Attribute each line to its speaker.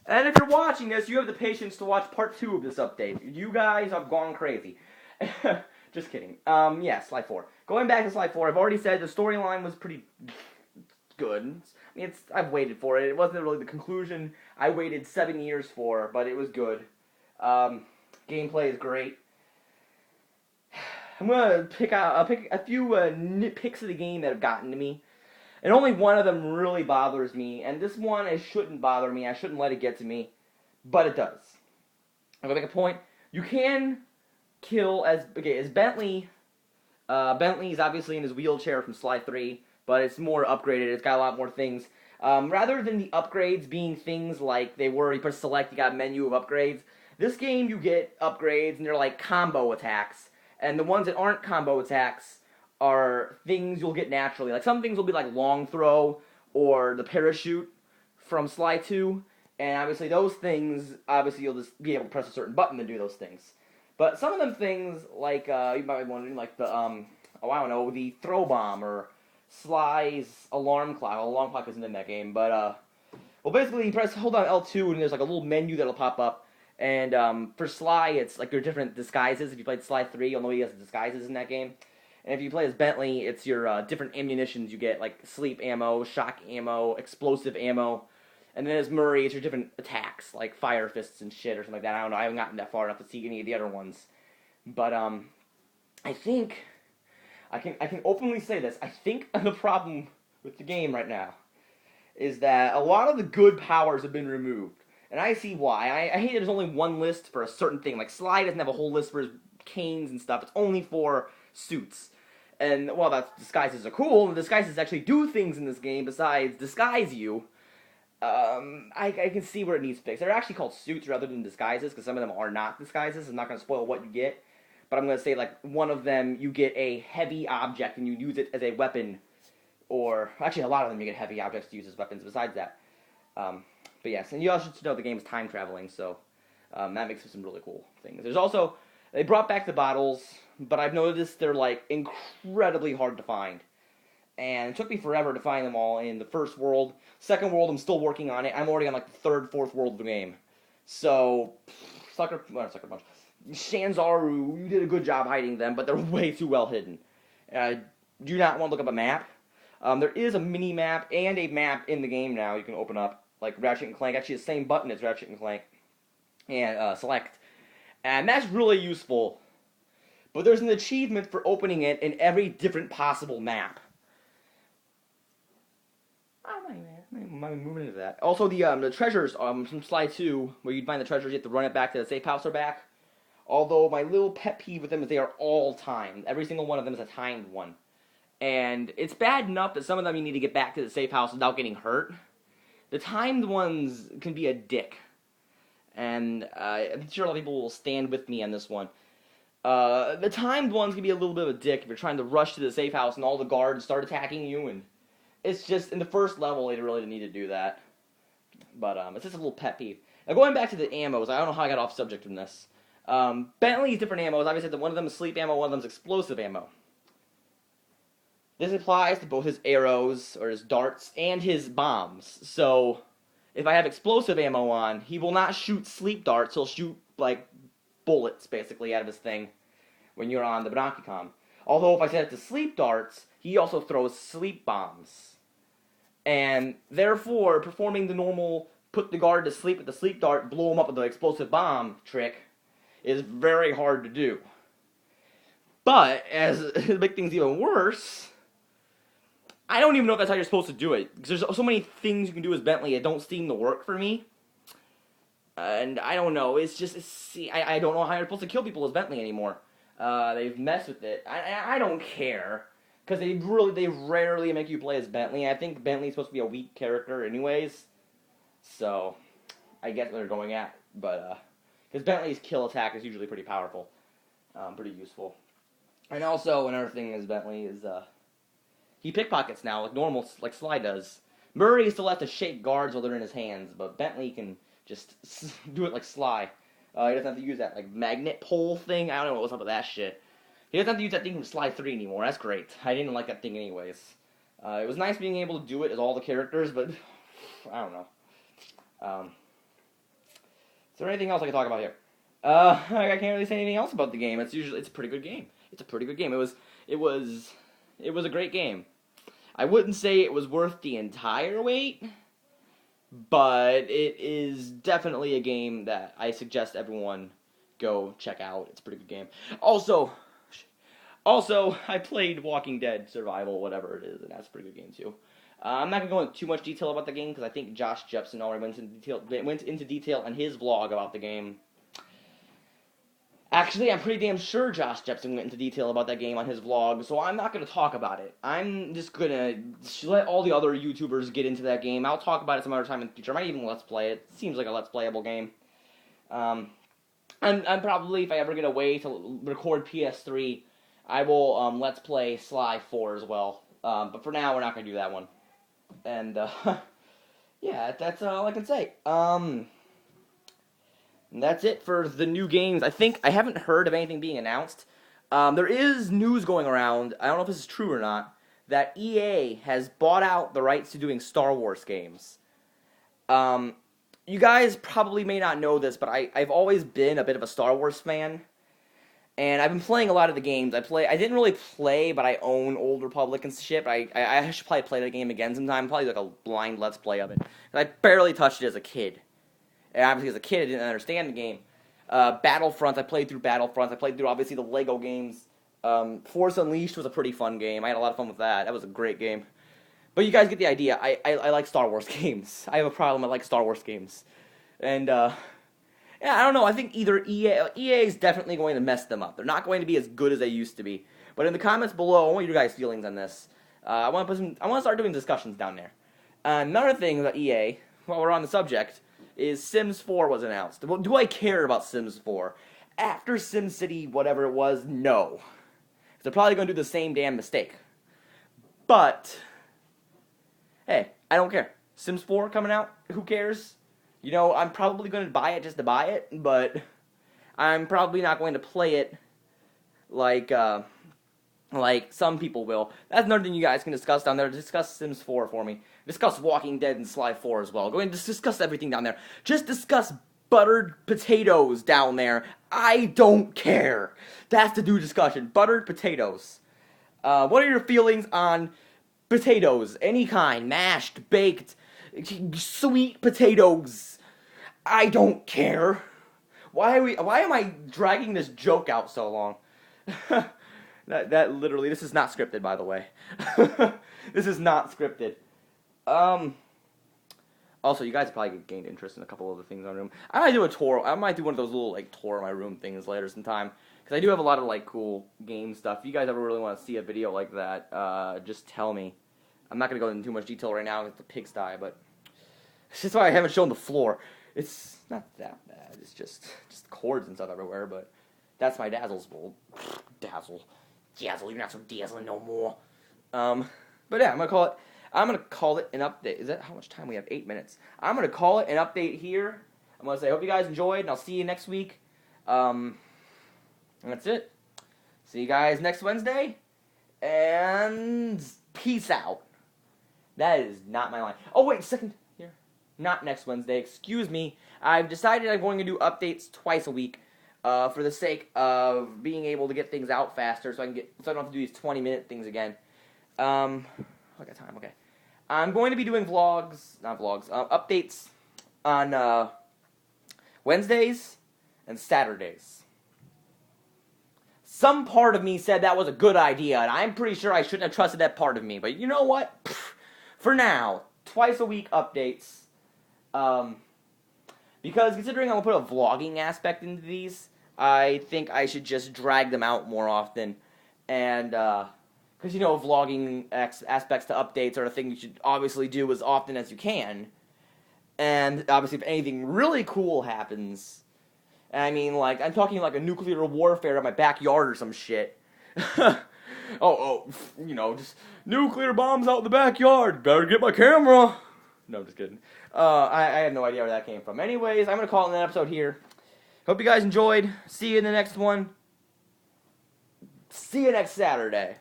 Speaker 1: And if you're watching this, you have the patience to watch part 2 of this update. You guys have gone crazy. Just kidding. Yeah, slide 4. Going back to slide 4, I've already said the storyline was pretty good. I mean, I've waited for it. It wasn't really the conclusion I waited 7 years for, but it was good. Gameplay is great. I'm gonna pick a few nitpicks of the game that have gotten to me, and only one of them really bothers me. And this one, it shouldn't bother me. I shouldn't let it get to me, but it does. I'm gonna make a point. You can kill as Bentley. Bentley's obviously in his wheelchair from Slide 3, but it's more upgraded. It's got a lot more things. Rather than the upgrades being things like they were, you press select, you got a menu of upgrades. This game, you get upgrades, and they're like combo attacks. And the ones that aren't combo attacks are things you'll get naturally. Like some things will be like long throw or the parachute from Slide 2. And obviously those things, you'll just be able to press a certain button to do those things. But some of them things, like, you might be wondering, like the, I don't know, the throw bomb or Sly's alarm clock. Well, alarm clock isn't in that game, but, well, basically, you hold down L2, and there's, like, a little menu that'll pop up. And, for Sly, it's, like, there are different disguises. If you played Sly 3, you'll know he has disguises in that game. And if you play as Bentley, it's your, different ammunitions you get, like sleep ammo, shock ammo, explosive ammo. And then as Murray, it's your different attacks, like fire fists and shit or something like that. I don't know, I haven't gotten that far enough to see any of the other ones. But, I think, I can openly say this, I think the problem with the game right now is that a lot of the good powers have been removed. And I see why. I hate that there's only one list for a certain thing. Like, Sly doesn't have a whole list for his canes and stuff. It's only for suits. And, well, that disguises are cool, and disguises actually do things in this game besides disguise you. I can see where it needs fixed. They're actually called suits rather than disguises, because some of them are not disguises. I'm not going to spoil what you get. But I'm going to say, like, one of them, you get a heavy object, and you use it as a weapon. Or, actually, a lot of them you get heavy objects to use as weapons besides that. But yes, and you also should know the game is time traveling, so that makes for some really cool things. There's also, they brought back the bottles, but I've noticed they're, like, incredibly hard to find. And it took me forever to find them all in the first world. Second world, I'm still working on it. I'm already on, like, the third, fourth world of the game. So, Sucker Punch. Shanzaru, you did a good job hiding them, but they're way too well hidden. Do not want to look up a map. There is a mini-map and a map in the game now you can open up, like Ratchet and Clank. Actually, the same button as Ratchet and Clank. And select. And that's really useful. But there's an achievement for opening it in every different possible map. I'm moving into that. Also, the treasures from Slide 2, where you'd find the treasures, you have to run it back to the safe house or back. Although, my little pet peeve with them is they are all timed. Every single one of them is a timed one. And it's bad enough that some of them you need to get back to the safe house without getting hurt. The timed ones can be a dick. And I'm sure a lot of people will stand with me on this one. The timed ones can be a little bit of a dick if you're trying to rush to the safe house and all the guards start attacking you, and it's just, in the first level, they really didn't need to do that. But, it's just a little pet peeve. Now, going back to the ammos, I don't know how I got off subject from this. Bentley's different ammos, obviously, one of them is sleep ammo, one of them is explosive ammo. This applies to both his arrows, or his darts, and his bombs. So, if I have explosive ammo on, he will not shoot sleep darts, he'll shoot, like, bullets, basically, out of his thing when you're on the Bronchicom. Although, if I set it to sleep darts, he also throws sleep bombs. And therefore, performing the normal put the guard to sleep with the sleep dart, blow him up with the explosive bomb trick is very hard to do. But, to make things even worse, I don't even know if that's how you're supposed to do it. Because there's so many things you can do as Bentley that don't seem to work for me. And I don't know, I don't know how you're supposed to kill people as Bentley anymore. They've messed with it. I don't care. Because they rarely make you play as Bentley. I think Bentley's supposed to be a weak character anyways. So, I get what they're going at. But, because Bentley's kill attack is usually pretty powerful. Pretty useful. And also, another thing is Bentley is, he pickpockets now, like normal, like Sly does. Murray still has to shake guards while they're in his hands, but Bentley can just do it like Sly. He doesn't have to use that, like, magnet pole thing. I don't know what's up with that shit. He doesn't have to use that thing from Slide 3 anymore. That's great. I didn't like that thing anyways. It was nice being able to do it as all the characters, but I don't know. Is there anything else I can talk about here? I can't really say anything else about the game. It's a pretty good game. It's a pretty good game. It was a great game. I wouldn't say it was worth the entire wait, but it is definitely a game that I suggest everyone go check out. It's a pretty good game. Also, I played Walking Dead Survival, whatever it is, and that's a pretty good game too. I'm not gonna go into too much detail about the game because I think Josh Jepson already went into detail on his vlog about the game. Actually, I'm pretty damn sure Josh Jepson went into detail about that game on his vlog, so I'm not going to talk about it. I'm just going to let all the other YouTubers get into that game. I'll talk about it some other time in the future. I might even Let's Play it. It seems like a Let's Playable game. I'm probably, if I ever get away to record PS3, I will Let's Play Sly 4 as well. But for now, we're not going to do that one. And, yeah, that's all I can say. And that's it for the new games. I haven't heard of anything being announced. There is news going around, I don't know if this is true or not, that EA has bought out the rights to doing Star Wars games. You guys probably may not know this, but I've always been a bit of a Star Wars fan. And I've been playing a lot of the games. I didn't really play, but I own Old Republic and shit. I should probably play the game again sometime. Probably like a blind Let's Play of it. I barely touched it as a kid. And obviously, as a kid, I didn't understand the game. Battlefront, I played through Battlefront. I played through, obviously, the Lego games. Force Unleashed was a pretty fun game. I had a lot of fun with that. That was a great game. But you guys get the idea. I like Star Wars games. I have a problem. I like Star Wars games. And, yeah, I don't know. I think either EA is definitely going to mess them up. They're not going to be as good as they used to be. But in the comments below, I want your guys' feelings on this. I want to start doing discussions down there. Another thing about EA, while we're on the subject, is Sims 4 was announced. Well, do I care about Sims 4? After SimCity, whatever it was, no. They're probably going to do the same damn mistake. But, hey, I don't care. Sims 4 coming out, who cares? You know, I'm probably going to buy it just to buy it, but I'm probably not going to play it like some people will. That's another thing you guys can discuss down there. Discuss Sims 4 for me. Discuss Walking Dead and Sly 4 as well. Go ahead and just discuss everything down there. Just discuss buttered potatoes down there. I don't care. That's the new discussion. Buttered potatoes. What are your feelings on potatoes? Any kind. Mashed, baked, sweet potatoes. I don't care. Why am I dragging this joke out so long? That literally, this is not scripted, by the way. This is not scripted. Also, you guys probably gained interest in a couple of the things on room. I might do a tour. I might do one of those little, tour of my room things later sometime. Because I do have a lot of, cool game stuff. If you guys ever really want to see a video like that, just tell me. I'm not going to go into too much detail right now. It's a pigsty, but it's just why I haven't shown the floor. It's not that bad. It's just cords and stuff everywhere, but that's my Dazzle's bowl. Dazzle, you're not so dazzling no more. But yeah, I'm gonna call it an update. Is that how much time we have? 8 minutes. I'm gonna call it an update here. I'm gonna say, hope you guys enjoyed, and I'll see you next week. And that's it. See you guys next Wednesday, and peace out. That is not my line. Oh wait, second here. Not next Wednesday. Excuse me. I've decided I'm going to do updates twice a week. For the sake of being able to get things out faster, so I don't have to do these 20-minute things again. I got time. Okay, I'm going to be doing updates on Wednesdays and Saturdays. Some part of me said that was a good idea, and I'm pretty sure I shouldn't have trusted that part of me. But you know what? For now, twice a week updates. Because considering I'm going to put a vlogging aspect into these, I think I should just drag them out more often. And, because, vlogging aspects to updates are a thing you should obviously do as often as you can. And, obviously, if anything really cool happens, I mean, I'm talking a nuclear warfare in my backyard or some shit. Just nuclear bombs out in the backyard. Better get my camera. No, I'm just kidding. I have no idea where that came from. Anyways, I'm going to call it an episode here. Hope you guys enjoyed. See you in the next one. See you next Saturday.